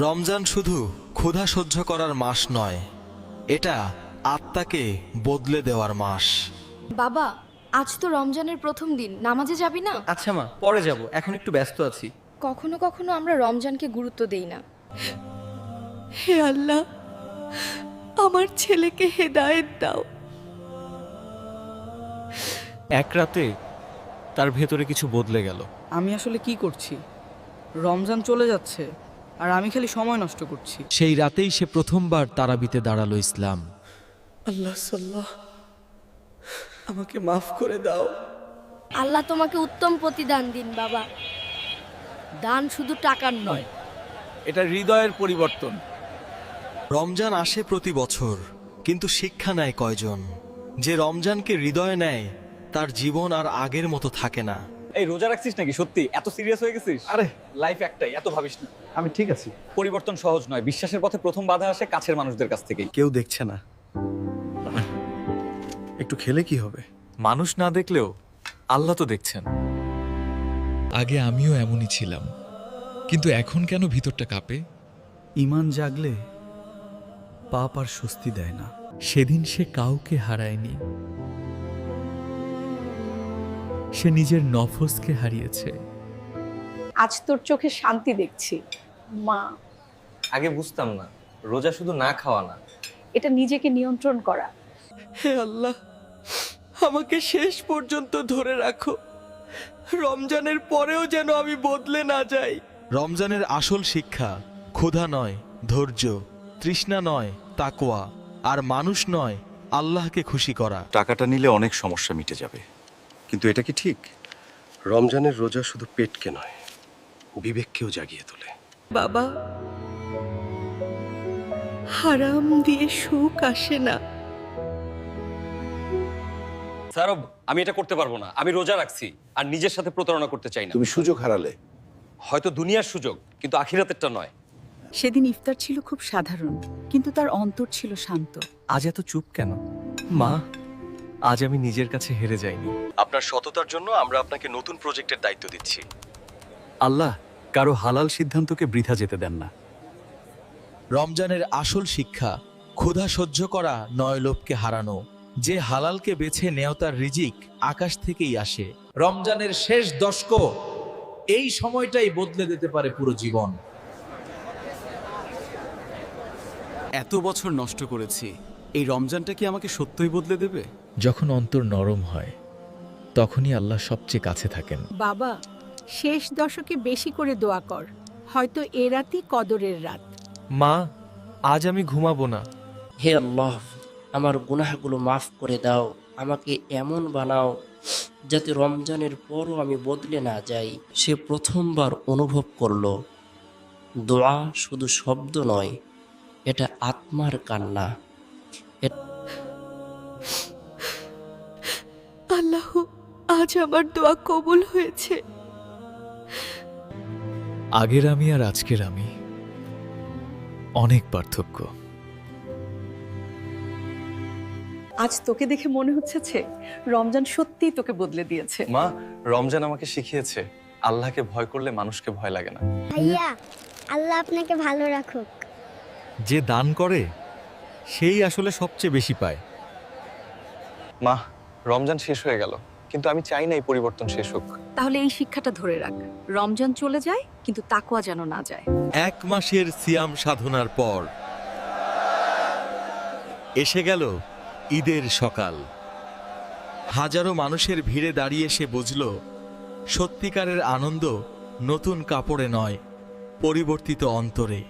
রমজান শুধু ক্ষুধা সহ্য করার মাস নয়, এটা আত্মাকে বদলে দেওয়ার মাস। বাবা, আজ তো রমজানের প্রথম দিন, নামাজে যাবি না? আচ্ছা মা, পরে যাব, এখন একটু ব্যস্ত আছি। কখনো কখনো আমরা রমজানকে গুরুত্ব দেই না। হে আল্লাহ, আমার ছেলেকে হেদায়েত দাও। এক রাতে তার ভেতরে কিছু বদলে গেল। আমি আসলে কি করছি? রমজান চলে যাচ্ছে আর আমি খালি সময় নষ্ট করছি। সেই রাতেই সে প্রথমবার তারাবিতে দাঁড়ালো ইসলাম। আল্লাহ সাল্লাহ, আমাকে মাফ করে দাও। আল্লাহ তোমাকে উত্তম প্রতিদান দিন বাবা। দান শুধু টাকার নয়, এটা হৃদয়ের পরিবর্তন। রমজান আসে প্রতি বছর, কিন্তু শিক্ষা নেয় কয়জন? যে রমজানকে হৃদয়ে নেয় তার জীবন আর আগের মতো থাকে না। এই রোজা রাখছিস নাকি? সত্যি এত সিরিয়াস হয়ে গেছিস? আরে লাইফ একটাই, এত ভাবিস না। আমি ঠিক আছি। পরিবর্তন সহজ নয়, বিশ্বাসের পথে প্রথম বাধা আসে কাছের মানুষদের কাছ থেকেই। কেউ দেখছে না, একটু খেলে কি হবে? মানুষ না দেখলেও আল্লাহ তো দেখছেন। আগে আমিও এমনই ছিলাম, কিন্তু এখন কেন ভিতরটা কাঁপে? ঈমান জাগলে পাপ আর স্বস্তি দেয় না। সেদিন সে কাউকে হারায়নি, সে নিজের নফসকে হারিয়েছে। আজ তোর চোখে শান্তি দেখছি মা। আগে বুঝতাম না রোজা শুধু না খাওয়া না, এটা নিজেকে নিয়ন্ত্রণ করা। হে আল্লাহ, আমাকে শেষ পর্যন্ত ধরে রাখো। রমজানের পরেও যেন আমি বদলে না যাই। রমজানের আসল শিক্ষা ক্ষুধা নয়, ধৈর্য, তৃষ্ণা নয়, তাকওয়া, আর মানুষ নয়, আল্লাহকে খুশি করা। টাকাটা নিলে অনেক সমস্যা মিটে যাবে, কিন্তু এটা কি ঠিক? রমজানের রোজা শুধু পেটকে নয়, বিবেককেও জাগিয়ে তোলে। বাবা, হারাম দিয়ে সুখ আসে না। স্যারব, আমি এটা করতে পারবো না। আমি রোজা রাখছি আর নিজের সাথে প্রতারণা করতে চাই না। তুমি সুযোগ হারালে। হয়তো দুনিয়ার সুযোগ, কিন্তু আখিরাতেরটা নয়। সেদিন ইফতার ছিল খুব সাধারণ, কিন্তু তার অন্তর ছিল শান্ত। আজ এত চুপ কেন? মা, আজ আমি নিজের কাছে হেরে যাইনি। আপনার সততার জন্য আমরা আপনাকে নতুন প্রজেক্টের দায়িত্ব দিচ্ছি। আল্লাহ কারো হালাল সিদ্ধান্তকে বৃথা যেতে দেন না। রমজানের আসল শিক্ষা ক্ষুধা সহ্য করা নয়, লোভকে হারানো। যে হালালকে বেছে নেও তার রিজিক আকাশ থেকেই আসে। রমজানের শেষ দশক, এই সময়টাই বদলে দিতে পারে পুরো জীবন। এত বছর নষ্ট করেছি, এই রমজানটা কি আমাকে সত্যই বদলে দেবে? যখন অন্তর নরম হয়, তখনই আল্লাহ সবচেয়ে কাছে থাকেন। বাবা, শেষ দশকে বেশি করে দোয়া কর, হয়তো এ রাতই কদরের রাত। মা, আজ আমি ঘুমাবো না। হে আল্লাহ, আমার গুনাহগুলো মাফ করে দাও। আমাকে এমন বানাও যাতে রমজানের পরও আমি বদলে না যাই। সে প্রথমবার অনুভব করলো দোয়া শুধু শব্দ নয়, এটা আত্মার কান্না। আল্লাহ, আজ আমার দোয়া কবুল হয়েছে। আগের আমি আর আজকের আমি, অনেক পার্থক্য। আজ তোকে দেখে মনে হচ্ছে রমজান সত্যিই তোকে বদলে দিয়েছে। মা, রমজান আমাকে শিখিয়েছে আল্লাহকে ভয় করলে মানুষকে ভয় লাগে না। ভাইয়া, আল্লাহ আপনাকে ভালো রাখুক। যে দান করে সেই আসলে সবচেয়ে বেশি পায়। মা, রমজান শেষ হয়ে গেল, কিন্তু আমি চাই না এই পরিবর্তন শেষ হোক। তাহলে এই শিক্ষাটা ধরে রাখ, রমজান চলে যায় কিন্তু তাকওয়া যেন না যায়। 1 মাসের সিয়াম সাধনার পর এসে গেল ঈদের সকাল। হাজারো মানুষের ভিড়ে দাঁড়িয়ে সে বুঝল, সত্যিকারের আনন্দ নতুন কাপড়ে নয়, পরিবর্তিত অন্তরে।